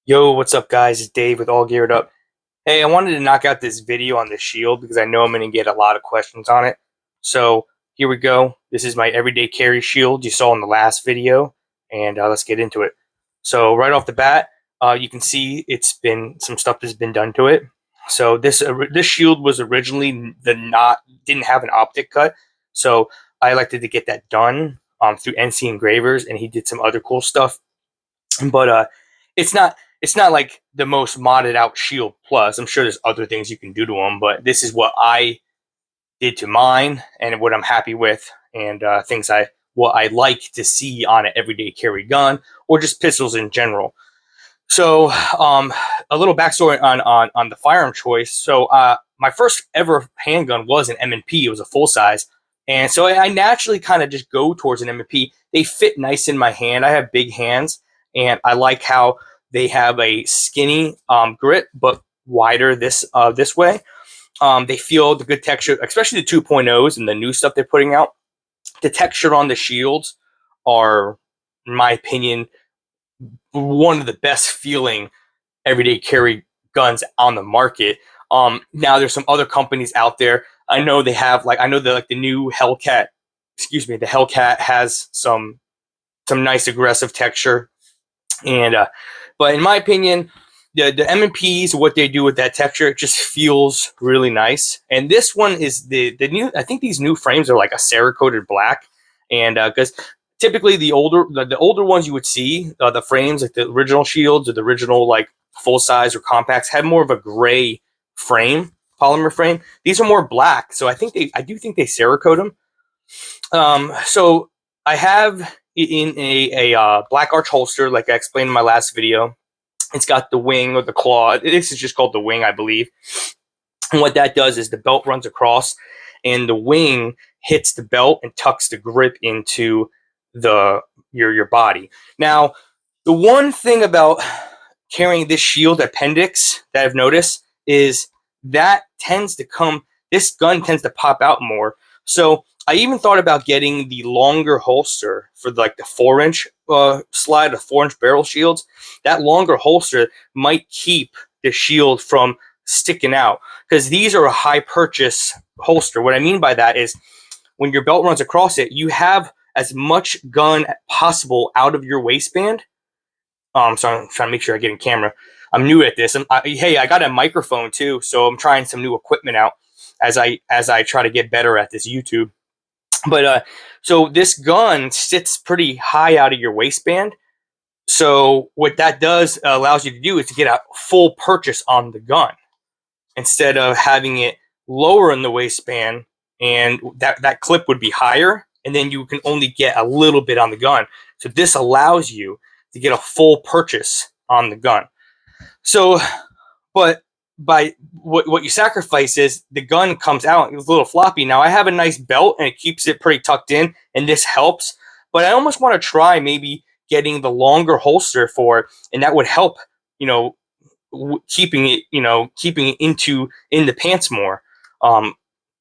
Yo, what's up, guys? It's Dave with All Geared Up. Hey, I wanted to knock out this video on the shield because I know I'm going to get a lot of questions on it. So here we go. This is my everyday carry shield you saw in the last video, and let's get into it. So right off the bat, you can see it's been some stuff has been done to it. So this shield was originally didn't have an optic cut, so I elected to get that done through ncengravers, and he did some other cool stuff. But it's not like the most modded out Shield Plus. I'm sure there's other things you can do to them, but this is what I did to mine and what I'm happy with, and what I like to see on an everyday carry gun or just pistols in general. So a little backstory on the firearm choice. So my first ever handgun was an M&P. It was a full size. And so I naturally kind of just go towards an M&P. They fit nice in my hand. I have big hands, and I like how they have a skinny grip, but wider this way. They feel the good texture, especially the 2.0s and the new stuff they're putting out. The texture on the shields are, in my opinion, one of the best feeling everyday carry guns on the market. Now there's some other companies out there. I know they have the new Hellcat. Excuse me, the Hellcat has some nice aggressive texture, and but in my opinion, the M&Ps, what they do with that texture, it just feels really nice. And this one is the new. I think these new frames are like a Cerakoted black, and because typically the older ones you would see, the frames like the original shields or the original like full size or compacts had more of a gray frame, polymer frame. These are more black, so I do think they Cerakote them. So I have in a black arch holster, like I explained in my last video. It's got the wing or the claw. This is just called the wing, I believe. And what that does is the belt runs across, and the wing hits the belt and tucks the grip into your body. Now, the one thing about carrying this shield appendix that I've noticed is that this gun tends to pop out more. So I even thought about getting the longer holster for like the 4-inch slide, the 4-inch barrel shields. That longer holster might keep the shield from sticking out, because these are a high purchase holster. What I mean by that is when your belt runs across it, you have as much gun possible out of your waistband. So I'm trying to make sure I get in camera. I'm new at this. Hey, I got a microphone too, so I'm trying some new equipment out as I try to get better at this YouTube. But so this gun sits pretty high out of your waistband. So what that does allows you to do is to get a full purchase on the gun instead of having it lower in the waistband, and that clip would be higher, and then you can only get a little bit on the gun. So this allows you to get a full purchase on the gun. So, but by what you sacrifice is the gun comes out, it's a little floppy. Now I have a nice belt and it keeps it pretty tucked in, and this helps. But I almost want to try maybe getting the longer holster for it, and that would help, keeping it in the pants more.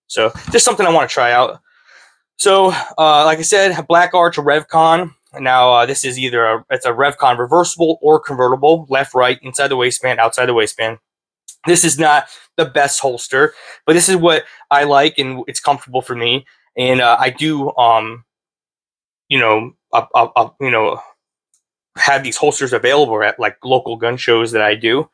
So just something I want to try out. So like I said, Black Arch Revcon. Now this is it's a Revcon reversible or convertible, left, right, inside the waistband, outside the waistband. This is not the best holster, but this is what I like, and it's comfortable for me. And I do, have these holsters available at like local gun shows that I do.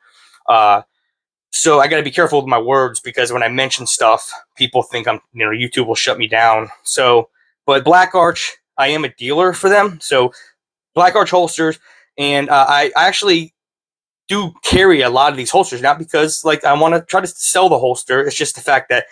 So I got to be careful with my words, because when I mention stuff, people think YouTube will shut me down. So, but Black Arch, I am a dealer for them. So Black Arch holsters, and I actually do carry a lot of these holsters, not because like I want to try to sell the holster. It's just the fact that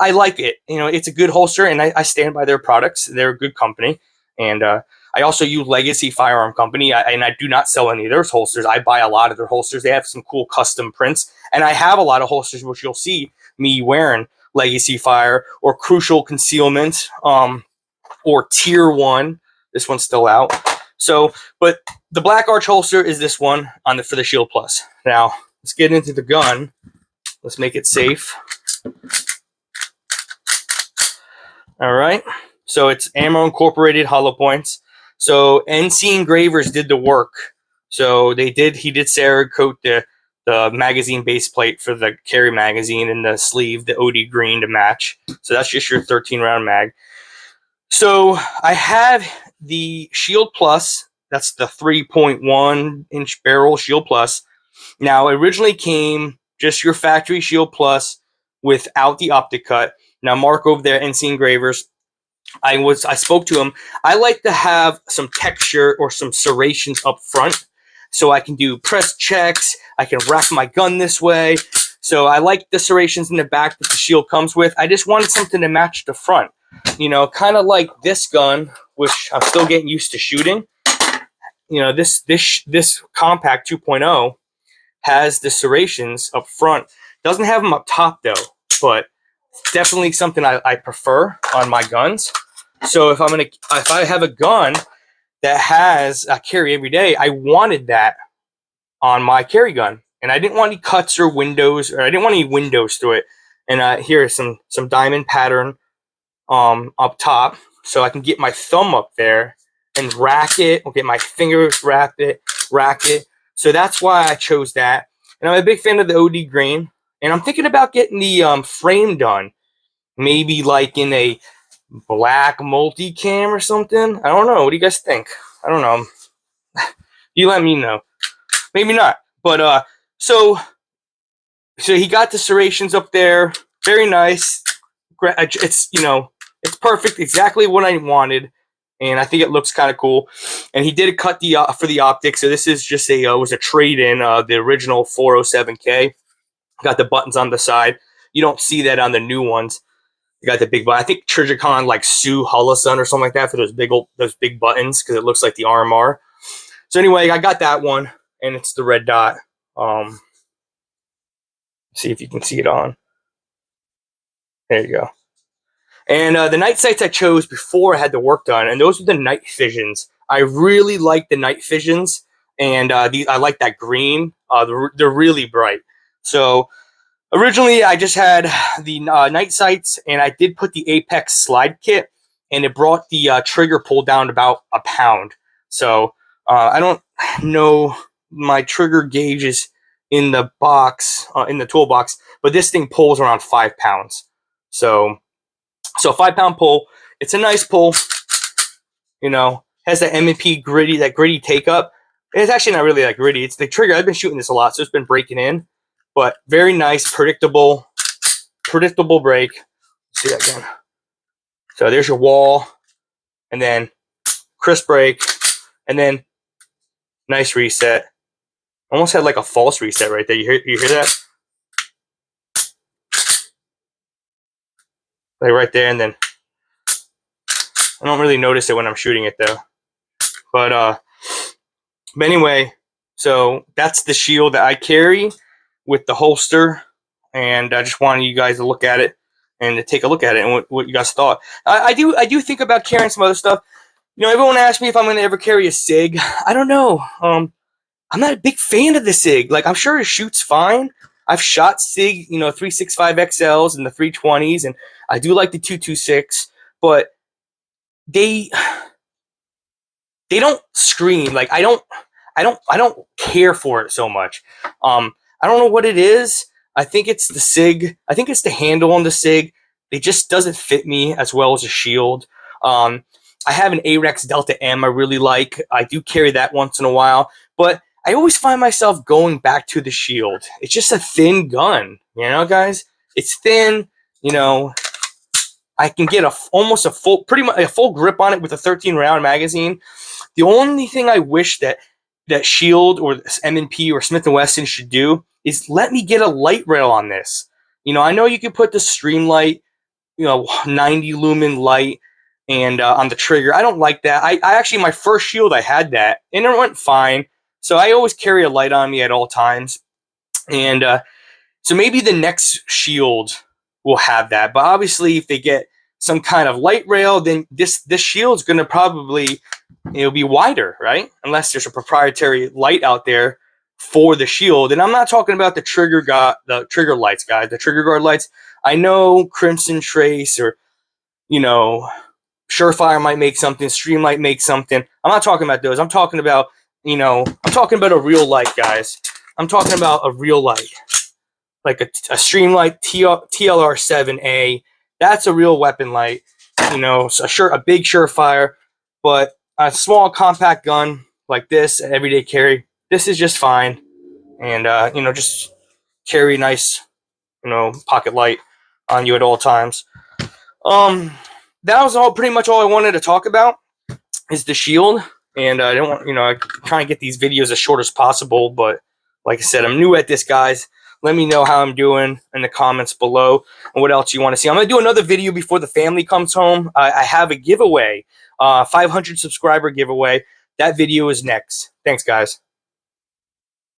I like it. It's a good holster, and I stand by their products. They're a good company. And I also use Legacy Firearm Company, and I do not sell any of their holsters. I buy a lot of their holsters. They have some cool custom prints, and I have a lot of holsters which you'll see me wearing Legacy Fire or Crucial Concealment, or Tier 1. This one's still out. So, but the Black Arch holster is this one for the Shield Plus. Now, let's get into the gun. Let's make it safe. All right. So it's ammo incorporated hollow points. So ncengravers did the work. So he did Cerakote the magazine base plate for the carry magazine and the sleeve, the OD green to match. So that's just your 13 round mag. So I have the Shield Plus. That's the 3.1 inch barrel Shield Plus. Now, it originally came just your factory Shield Plus without the optic cut. Now, Mark over there, ncengravers, I spoke to him. I like to have some texture or some serrations up front so I can do press checks. I can rack my gun this way. So I like the serrations in the back that the Shield comes with. I just wanted something to match the front. You know, kind of like this gun, which I'm still getting used to shooting. You know, this Compact 2.0 has the serrations up front. Doesn't have them up top though, but definitely something I prefer on my guns. So if I have a gun that has a carry every day, I wanted that on my carry gun, and I didn't want any cuts or windows, or I didn't want any windows through it. And here is some diamond pattern up top, so I can get my thumb up there and rack it, or get my fingers rack it. So that's why I chose that. And I'm a big fan of the OD green, and I'm thinking about getting the frame done, maybe like in a black multicam or something. I don't know. What do you guys think? I don't know. You let me know. Maybe not. But so he got the serrations up there. Very nice. It's, you know, it's perfect. Exactly what I wanted. And I think it looks kind of cool. And he did cut the for the optics. So this is just was a trade-in, the original 407K. Got the buttons on the side. You don't see that on the new ones. You got the big button. I think Trijicon like Sue Holosun or something like that for those big buttons, because it looks like the RMR. So anyway, I got that one, and it's the red dot. See if you can see it on. There you go. And the night sights I chose before I had the work done, and those are the night visions. I really like the night visions, and I like that green. They're really bright. So originally, I just had the night sights, and I did put the Apex slide kit, and it brought the trigger pull down to about a pound. So I don't know my trigger gauges in the box, in the toolbox, but this thing pulls around 5 pounds. So 5 pound pull. It's a nice pull. You know, has that M&P gritty take up. It's actually not really that gritty. It's the trigger. I've been shooting this a lot, so it's been breaking in. But very nice, predictable break. See that again. So there's your wall, and then crisp break, and then nice reset. Almost had like a false reset right there. You hear that? Like right there, and then I don't really notice it when I'm shooting it though. But anyway, so that's the Shield that I carry with the holster, and I just wanted you guys to look at it and to take a look at it and what you guys thought. I do think about carrying some other stuff. You know, everyone asks me if I'm going to ever carry a SIG. I don't know. I'm not a big fan of the SIG. Like, I'm sure it shoots fine. I've shot SIG, you know, 365 XLs and the 320s, and I do like the 226, but they don't scream. Like, I don't care for it so much. I don't know what it is. I think it's the SIG. I think it's the handle on the SIG. It just doesn't fit me as well as a Shield. I have an Arex Delta M I really like. I do carry that once in a while, but I always find myself going back to the Shield. It's just a thin gun, you know, guys. It's thin, you know. I can get pretty much a full grip on it with a 13 round magazine. The only thing I wish that Shield or M&P or Smith & Wesson should do is let me get a light rail on this. You know, I know you can put the Streamlight, you know, 90 lumen light and on the trigger. I don't like that. I actually, my first Shield, I had that, and it went fine. So I always carry a light on me at all times. And so maybe the next Shield will have that. But obviously, if they get some kind of light rail, then this Shield's going to probably, it'll be wider, right? Unless there's a proprietary light out there for the Shield. And I'm not talking about the trigger lights, guys, the trigger guard lights. I know Crimson Trace or, you know, Surefire might make something, Streamlight makes something. I'm not talking about those. I'm talking about you know, I'm talking about a real light, guys. I'm talking about a real light, like a Streamlight TLR7A. That's a real weapon light. You know, a big surefire, but a small compact gun like this, an everyday carry, this is just fine. And you know, just carry nice, you know, pocket light on you at all times. That was pretty much all I wanted to talk about is the shield. And I don't want, you know, I try and get these videos as short as possible, but like I said, I'm new at this, guys. Let me know how I'm doing in the comments below and what else you want to see. I'm going to do another video before the family comes home. I have a giveaway, 500 subscriber giveaway. That video is next. Thanks, guys.